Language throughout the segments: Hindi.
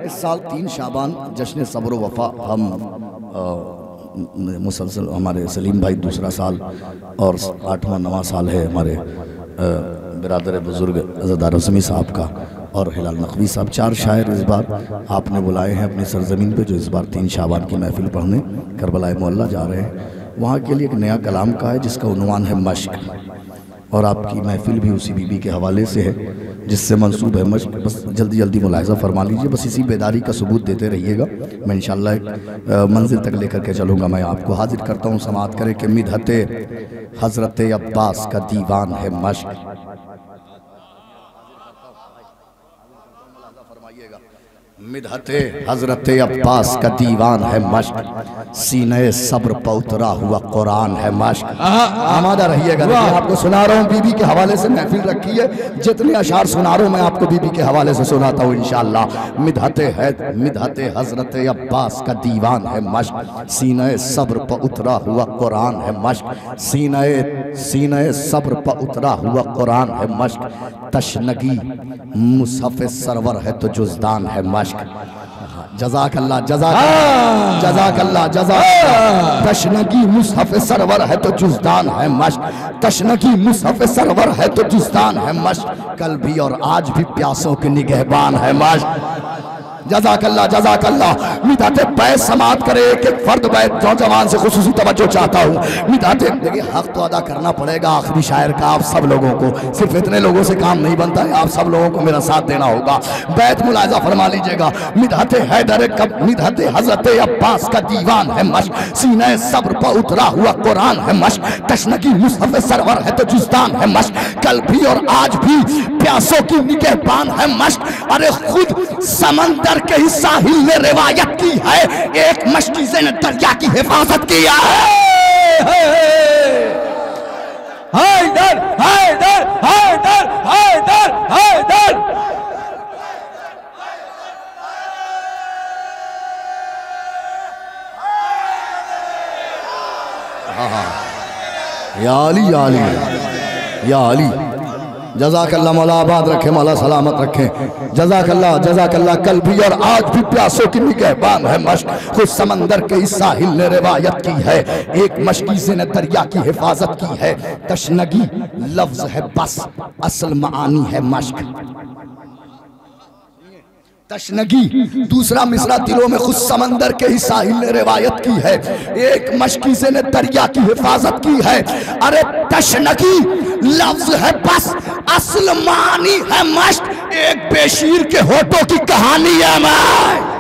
इस साल 3 शाबान जश्न सब्र वफ़ा हम मुसलसल हमारे सलीम भाई दूसरा साल और 8वां 9वां साल है हमारे बिरादर बुज़ुर्ग अज़दार रज़मी साहब का और हिलाल नकवी साहब। 4 शायर इस बार आपने बुलाए हैं अपनी सरजमीन पे, जो इस बार 3 शाबान की महफिल पढ़ने करबला मोहल्ला जा रहे हैं। वहाँ के लिए एक नया कलाम का है जिसका उन्वान है मश्क, और आपकी महफिल भी उसी बीबी के हवाले से है जिससे मंसूब है मश्क। बस जल्दी जल्दी मुलाहिज़ा फरमा लीजिए, बस इसी बेदारी का सबूत देते रहिएगा। मैं इंशाअल्लाह एक मंजिल तक लेकर के चलूँगा। मैं आपको हाजिर करता हूँ, समाअत करें कि मिदहते हज़रत अब्बास का दीवान है मश्क। मिदहते हज़रत अब्बास का दीवान है मश्क, सीने सब्र पर उतरा हुआ कुरान है मश्क। आमादा रहिएगा। आपको सुना रहा हूँ, बीबी के हवाले से महफिल रखी है। जितने अशार सुना रहा हूँ मैं आपको बीबी के हवाले से सुनाता हूँ इंशाअल्लाह। मिदहते हज़रत अब्बास का दीवान है मश्क, सीने सब्र पर उतरा हुआ कुरान है मश्क, सीने सब्र पर उतरा हुआ कुरान है मश्क। तशनगी मुसहफ़ सरवर है तो जुज़दान है मश्क। जज़ाकल्लाह जज़ाकल्लाह जज़ाकल्लाह। तशनगी मुसहफ़ सरवर है तो जुज़दान है मश्क, तशनगी मुसहफ़ सरवर है तो जुज़दान है मश्क। कल भी और आज भी प्यासों के निगहबान है मश्क। जज़ाकल्लाह जज़ाकल्लाह। मिदहते बैत समाअत करे, एक फ़र्द बैत नौजवान से खुसूसी तवज्जो चाहता हूँ। मिदहते देखिए हक़ तो अदा करना पड़ेगा आखिरी शायर का आप सब लोगों को, सिर्फ इतने लोगों से काम नहीं बनता है, आप सब लोगों को मेरा साथ देना होगा। बैत मुलाहिज़ा फरमा लीजिएगा। मिदहते मिदहते हज़रत अब्बास का दीवान है मश्क, सीने सब्र पर उतरा हुआ कुरान है मश्क। तशनगी मुसहफ़ सरवर है तो जुज़दान है मश्क, कल भी और आज भी प्यासों की निगहबान है मश्क। अरे खुद समंदर के ही साहिल ने रिवायत की है, एक मशकीज़े ने दरिया की हिफाजत किया है। हैदर हैदर हैदर हैदर हैदर। या अली या अली या अली। जज़ाकल्लाह, मौला आबाद रखे, मौला सलामत रखे। जज़ाकल्लाह जज़ाकल्लाह। कल भी और आज भी प्यासों की निगहबान है मश्क, खुद समंदर के इस साहिल ने रिवायत की है, एक मशकीज़े ने दरिया की हिफाजत की है। तशनगी लफ्ज़ है बस, असल मानी है मश्क। तशनगी दूसरा मिसरा दिलों में खुद समंदर के ही साहिल ने रिवायत की है, एक मशकीज़े ने दरिया की हिफाजत की है। अरे तशनगी लफ्ज है बस, असल मानी है मश्क, एक बेशीर के होठों की कहानी है मैं।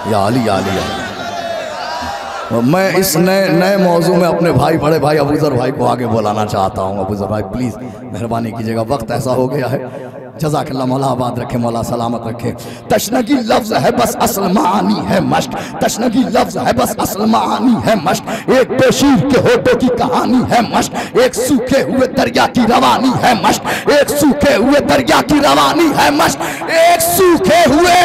या अली। मैं इस नए मौजू में अपने भाई बड़े भाई अबूज़र भाई को आगे बुलाना चाहता हूँ। अबूज़र भाई प्लीज़ मेहरबानी कीजिएगा, वक्त ऐसा हो गया है। जज़ाकल्लाह, मौला आबाद रखे, मौला सलामत रखे। तशनगी लफ्ज़ है बस, असल मानी है मश्क। तशनगी लफ्ज़ है बस, असल मानी है मश्क, एक बेशीर के होठों की कहानी है मश्क। एक सूखे हुए दरिया की रवानी है मश्क, एक सूखे हुए दरिया की रवानी है मश्क, एक सूखे हुए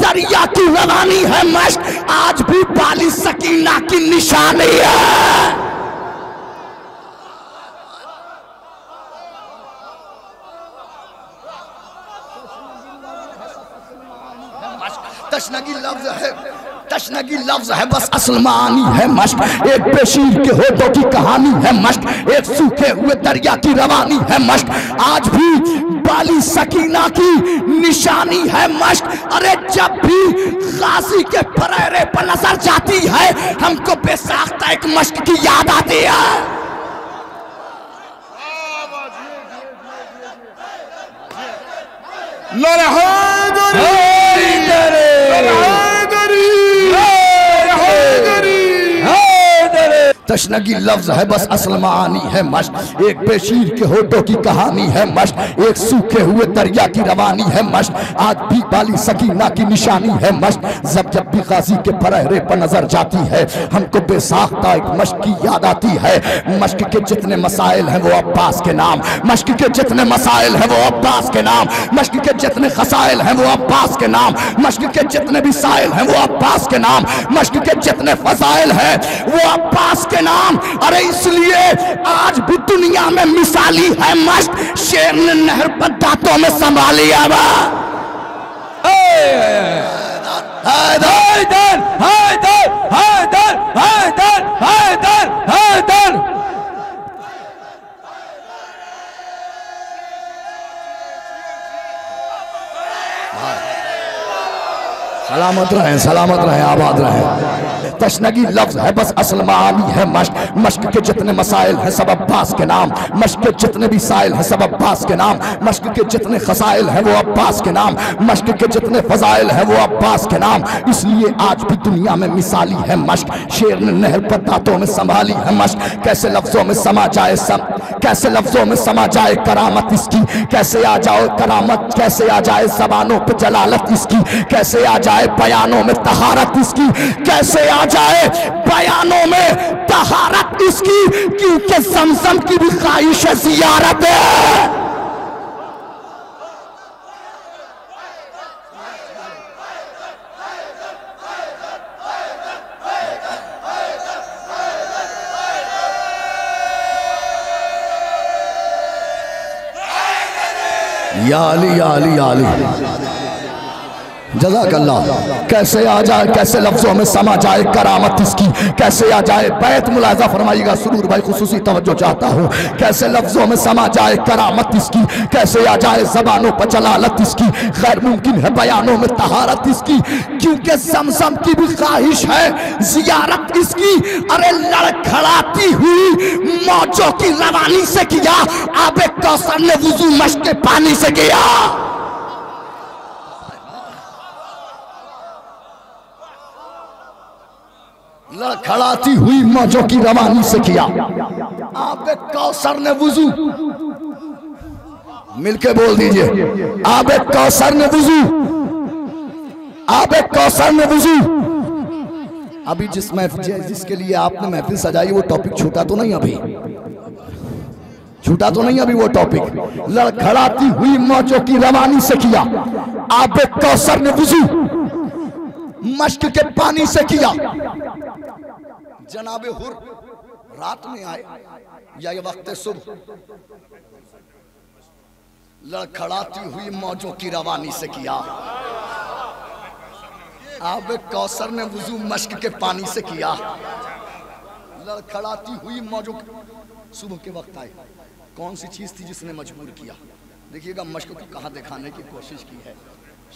दरिया की रवानी है मश्क। आज भी बाली सकीना की निशानी है। तशनगी लफ्ज़ है बस, असल मानी है मश्क, एक बेशीर के होठों की कहानी है मश्क, एक सूखे हुए दरिया की रवानी है मश्क। आज भी बाली सकीना की निशानी है मश्क। अरे जब भी गाजी के परेरे पर नजर जाती है, हमको बेसाख्ता एक मश्क की याद आती है। तशनगी लफ्ज है बस असल मानी है मश्क। एक बेशीर के होठों की कहानी है मश्क, एक सूखे हुए दरिया की रवानी है मश्क। आज भी बाली सकीना की निशानी है मश्क। जब भी गाजी के पहरे पर नजर जाती है हमको बेसाख्ता एक मश्क की याद आती है। मश्क के जितने मसाइल हैं वो अब्बास के नाम, मश्क के जितने मसाइल हैं वो अब्बास के नाम, मश्क के जितने खसाइल हैं वो अब्बास के नाम, मश्क के जितने भी साइल हैं वो अब्बास के नाम, मश्क के जितने फसाइल हैं वो अब्बास के नाम। अरे इसलिए आज भी दुनिया में मिसाली है मश्क, शेर ने नहर पर दांतों में संभाली है। हैदर हैदर हैदर हैदर हैदर हैदर। सलामत रहें, आबाद रहें। तशनगी लफ्ज है बस असल मानी है मश्क। मश्क के जितने मसाइल हैं सब अब्बास के नाम, मश्क के जितने भी साइल हैं सब अब्बास के नाम, मश्क के जितने खसाइल हैं वो अब्बास के नाम, मश्क के जितने फजाइल हैं वो अब्बास के नाम। इसलिए आज भी दुनिया में मिसाली है मश्क, शेर ने नहर पर दांतों में संभाली है मश्क। कैसे लफ्जों में समा जाए कैसे लफ्जों में समा जाए करामत इसकी, कैसे आ जाओ करामत, कैसे आ जाए ज़बानों पे जलालत इसकी, कैसे आ जाए बयानों में तहारत इसकी, कैसे आ जाए बयानों में तहारत इसकी, क्योंकि ज़मज़म की भी ख्वाहिश है ज़ियारत है। या अली या अली या अली जज़ाकल्लाह। कैसे आ जाए, कैसे लफ्जों में समा जाए करामत इसकी, कैसे आ जाए, बैत मुलाजा फरमाइएगा सुरूर भाई, खुसूसी तवज्जो चाहता हूँ। कैसे लफ्जों में समा जाए करामत इसकी, कैसे आ जाए ज़बानों पर जलालत इसकी, खैर मुमकिन है बयानों में तहारत इसकी, क्योंकि ज़मज़म की भी ख्वाहिश है ज़ियारत इसकी। अरे लड़खड़ाती हुई मौजों की रवानी से किया, आबे कौसर ने वुज़ू मश्क के पानी से किया। लड़खड़ाती हुई मौजों की रवानी से किया, आबे कौसर ने वुज़ू, मिलके बोल दीजिए, आबे कौसर ने वुज़ू, आबे कौसर ने वुज़ू। अभी जिसके लिए आपने महफिल सजाई वो टॉपिक छूटा तो नहीं, अभी छूटा तो नहीं अभी वो टॉपिक। लड़खड़ाती हुई मौजों की रवानी से किया, आबे कौसर ने वुज़ू मश्क के पानी से किया। जनाबे हुर रात में आए या ये वक्त सुबह, लड़खड़ाती हुई मौजों की रवानी से किया, आबे कौसर ने वुज़ू मश्क के पानी से किया। लड़खड़ाती हुई मौजों सुबह के वक्त आए, कौन सी चीज थी जिसने मजबूर किया? देखिएगा मश्क को कहाँ दिखाने की कोशिश की है।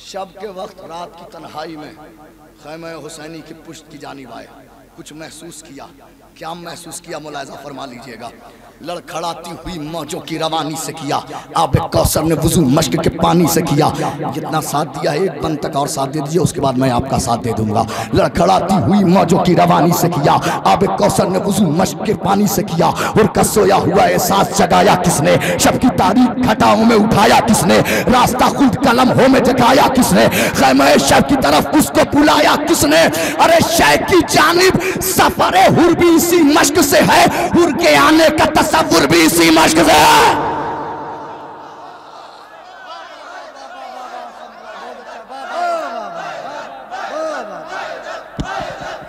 शब के वक्त रात की तन्हाई में खैमे हुसैनी की पुश्त की जानिब आए, कुछ महसूस किया। क्या महसूस किया मुलाहिज़ा फरमा लीजिएगा। लड़खड़ाती हुई मौजों की रवानी से किया, आबे कौसर ने वुज़ू मश्क के पानी से किया। जितना साथ दिया है एक बंद तक और साथ दे दीजिए, उसके बाद मैं आपका साथ दे दूंगा। लड़खड़ाती हुई मौजों की रवानी से किया, आबे कौसर ने वुज़ू मश्क के पानी से किया। और का सोया हुआ एहसास जगाया किसने, शब की तारीख घटाओं में उठाया किसने, रास्ता खुद कलम हो में जगाया किसने, खैमे शब की तरफ उसको बुलाया किसने। अरे शेख की जानिब सफरे हुर भी इसी मश्क से है, हुर के आने का तसव्वुर भी इसी मश्क से है।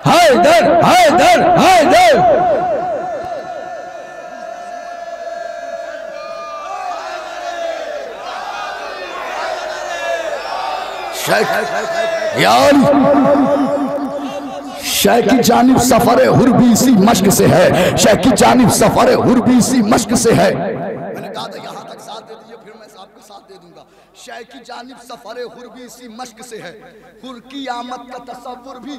हैदर हैदर हैदर। शेख यार शेख की जानिब सफर हुर भी इसी मश्क से है, शेख की जानिब सफर हुर भी इसी मश्क से है। मैंने कहा था यहाँ तक साथ दे दीजिए, फिर मैं आपको साथ दे दूंगा। शेख की जानिब सफर हुर भी इसी मश्क से है, हुर की आमद का तसव्वुर भी।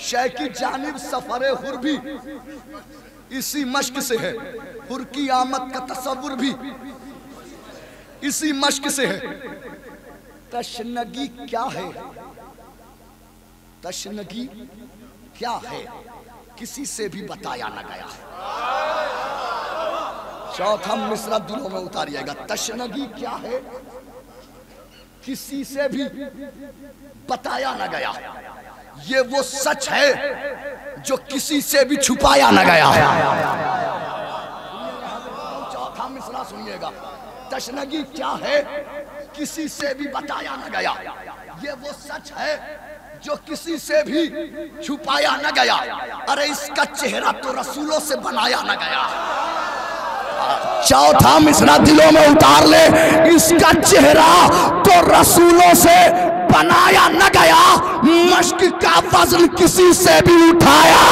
शेख की जानिब सफर हुर भी इसी मश्क से है, हुर की आमद का तसव्वुर भी इसी मश्क से है। तशनगी क्या है? तशनगी क्या है किसी से भी बताया न गया। चौथा मिसरा दिलों में उतारिएगा। तशनगी क्या है किसी से भी बताया न गया, ये वो सच है जो किसी से भी छुपाया न गया। चौथा मिसरा सुनिएगा। तशनगी क्या है किसी से भी बताया न गया, ये वो सच है जो किसी से भी छुपाया न गया। अरे इसका चेहरा तो रसूलों से बनाया न गया। चौथा मिसरा दिलों में उतार ले। इसका चेहरा तो रसूलों से बनाया न गया, मश्क का वजन किसी से भी उठाया।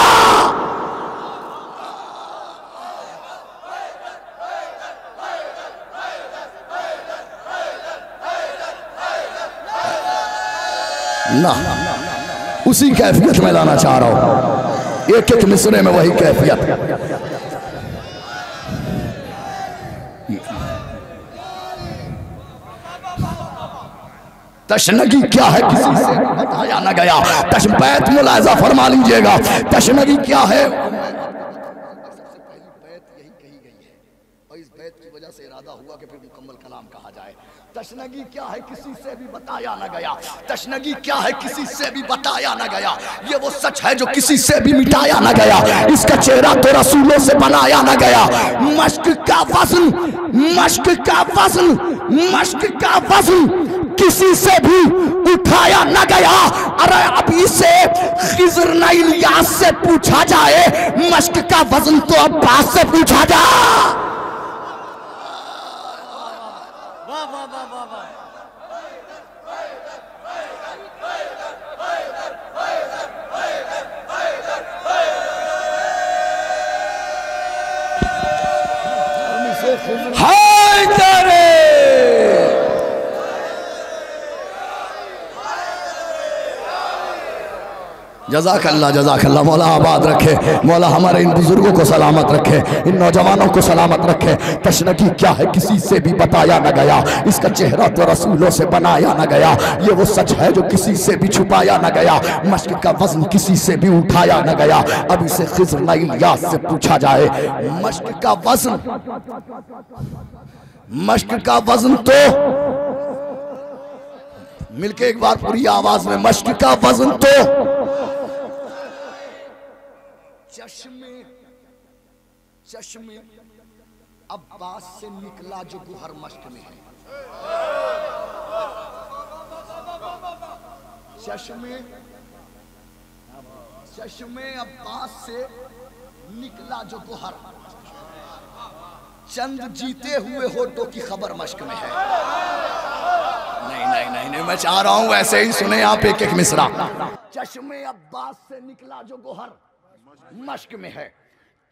ना उसी कैफियत में लाना चाह रहा हूं, एक एक मिसरे में वही कैफियत। तशनगी क्या है किसी से बताया न गया। बैत मुलाजा फरमा लीजिएगा। तशनगी क्या है? सबसे पहली बैत यही कही गई है और इस बैत की वजह से इरादा हुआ कि फिर मुकम्मल कलाम कहा जाए। तशनगी क्या है किसी से भी बताया न गया। तशनगी क्या है किसी से भी बताया न गया, ये वो सच है जो किसी से भी मिटाया न गया। इसका चेहरा तो रसूलों से बनाया न गया। मश्क का वज़न, मश्क का वज़न, मश्क का वज़न किसी से भी उठाया न गया। अरे अभी से खिज़र न इलियास से पूछा जाए, मश्क का वज़न तो अब्बास से पूछा जा। जज़ाकल्लाह जज़ाकल्लाह। मौला आबाद रखे, मौला हमारे इन बुजुर्गों को सलामत रखे, इन नौजवानों को सलामत रखे। तशनगी क्या है किसी से भी बताया न गया, इसका चेहरा तो रसूलों से बनाया न गया, ये वो सच है जो किसी से भी छुपाया न गया। मश्क का वज़न किसी से भी उठाया न गया। अब इसे खिज़र न इलियास से पूछा जाए, मश्क का वज़न, मश्क का वज़न तो मिलके एक बार पूरी आवाज में, मश्क का वज़न तो चश्मे, चश्मे अब्बास से निकला जो गुहर मश्क में है। चश्मे, चश्मे अब्बास से निकला जो गुहर, चंद जीते हुए होठों की खबर मश्क में है। नहीं नहीं नहीं नहीं, मैं चाह रहा हूं वैसे ही सुने आप एक एक मिसरा। चश्मे अब्बास से निकला जो गुहर मश्क में है,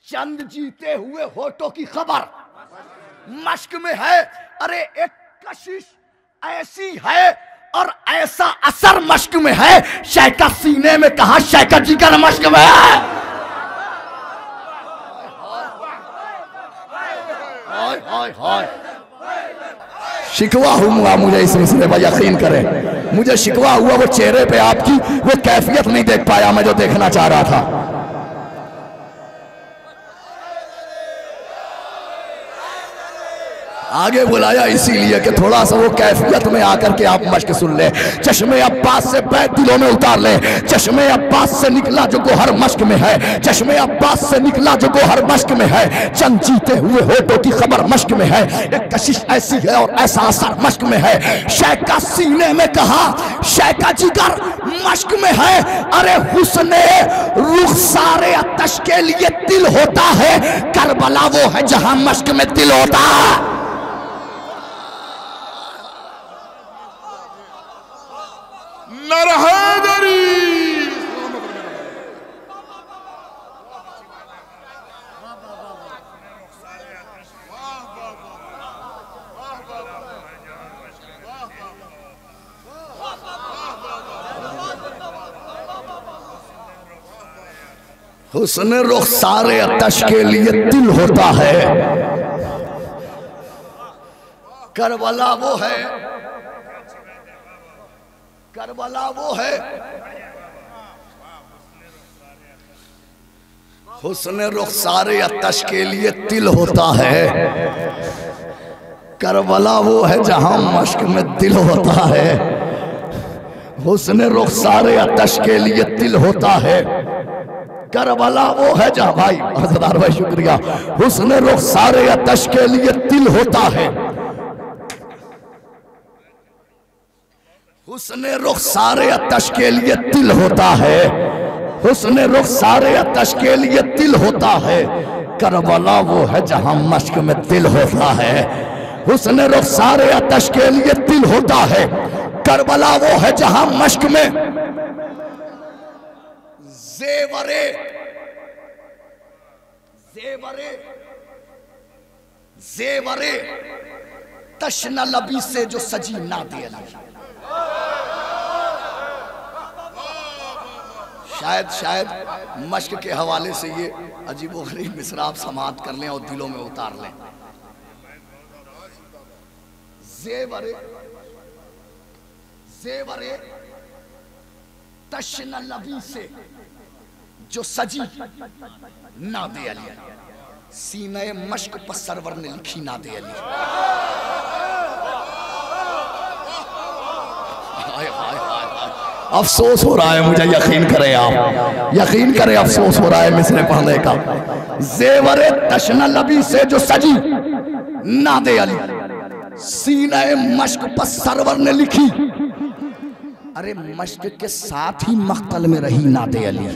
चंद जीते हुए होठों की खबर मश्क में है। अरे एक कशिश ऐसी है और ऐसा असर मश्क में है, शैका सीने में कहा शैका जिगर मश्क में है। हाय हाय हाय, शिकवा हुआ मुझे इस मिसरे पर, यकीन करें मुझे शिकवा हुआ वो चेहरे पे आपकी वो कैफियत नहीं देख पाया मैं जो देखना चाह रहा था। आगे बुलाया इसीलिए कि थोड़ा सा वो कैफियत में आकर के आप मश्क सुन ले। चश्मे अब्बास से बैत दिलों में उतार ले। चश्मे अब्बास से निकला जो गोहर मश्क में है, चश्मे अब्बास से निकला जो गोहर मश्क में है, चंद जीते हुए होठों की खबर मश्क में है। एक कशिश ऐसी है और ऐसा असर मश्क में है, शैका सीने में कहा शैका जिगर मश्क में है। अरे हुस्ने रुखसारे आतश के लिए दिल होता है, करबला वो है जहां मश्क में दिल होता है। हुस्न रुखसारे आतश के लिए दिल होता है, करबला वो है करबला वो है हुस्न रुखसारे अतश के लिए तिल होता है। करबला वो है जहां मश्क में दिल होता है। हुस्न रुखसारे अतश के लिए तिल होता है। करबला वो है जहां भाई हज़रत भाई शुक्रिया। हुस्न रुखसारे अतश के लिए तिल होता है। हुस्न रुखसारे अतश के लिए तिल होता है। हुस्न रुखसारे अतश के लिए तिल होता है। करबला वो है जहां मश्क में दिल होता है। हुस्न रुखसारे अतश के लिए तिल होता है। करबला वो है जहां मश्क में जेवरे जेवरे जेवरे तशना लबी से जो सजी नादे अली। शायद मश्क के हवाले से ये अजीबो गरीब मिसरा आप समात कर लें और दिलों में उतार लें। जेवरे जेवरे तशना लबी से जो सजी नादे अली। सीने मश्क पर सरवर ने लिखी नादे अली। हाय हाय हाय अफसोस हो रहा है मुझे, यकीन करें आप, यकीन करें अफसोस हो रहा है मिसरे पढ़ने का। जेवरे तशना लबी से जो सजी नादे अली। सीने मश्क पर सरवर ने लिखी। अरे मश्क के साथ ही मख्तल में रही नादे अली।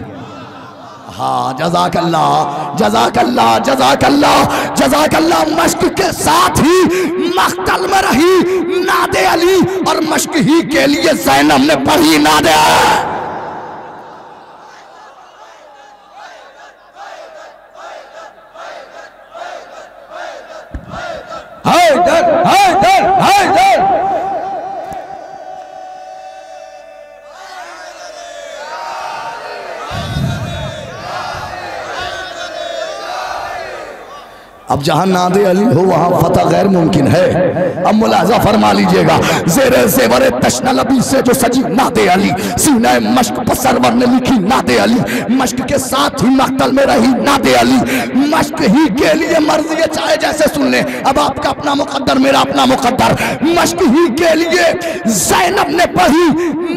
हाँ जज़ाकल्लाह जज़ाकल्लाह जज़ाकल्लाह जज़ाकल्लाह। मश्क के साथ ही मख्तल में रही नादे अली और मश्क ही के लिए ज़ैनब ने पढ़ी नादे। हैदर हैदर हैदर। अब जहां नादे अली हो वहां फतह गैर मुमकिन है। अब मुलाजा फरमा लीजिएगा। ज़ेरे ज़ेवरे तशना लबी से जो सजी नादे अली। सीने मश्क पर सरवर ने लिखी नादे अली। मश्क के साथ ही मख्तल में रही नादे अली। मश्क ही के लिए मर्जी है चाहे जैसे सुन ले। अब आपका अपना मुकद्दर मेरा अपना मुकद्दर। मश्क ही के लिए ज़ैनब ने पढ़ी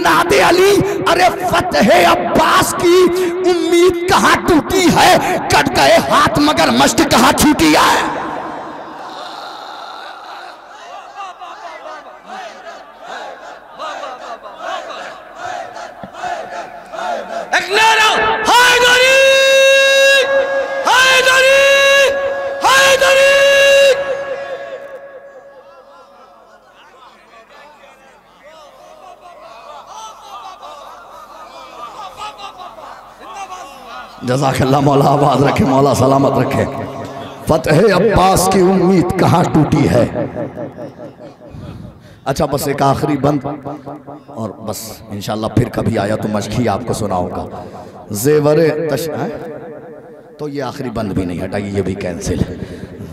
नादे अली। अरे फतह अब्बास की उम्मीद कहाँ टूटी है। कट गए हाथ मगर मश्क कहाँ छूटी है। एक नारा हैदरी हैदरी हैदरी। जज़ाकल्लाह मौला आबाद रखे, मौला सलामत रखे। फतह अब्बास की उम्मीद कहाँ टूटी है। अच्छा बस एक आखिरी बंद और बस इंशाल्लाह फिर कभी आया तो मशकी आपको सुनाऊंगा। जेवरे तशना तो ये आखिरी बंद भी नहीं हटा, ये भी कैंसिल है।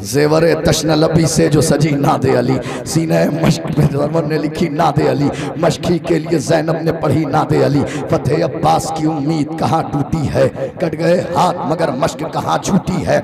जेवरे तशना लबी से जो सजी नादे अली। सीने मश्क में सरवर ने लिखी नादे अली। मश्की के लिए ज़ैनब ने पढ़ी नादे अली। फतह अब्बास की उम्मीद कहाँ टूटी है। कट गए हाथ मगर मश्क कहाँ छूटी है।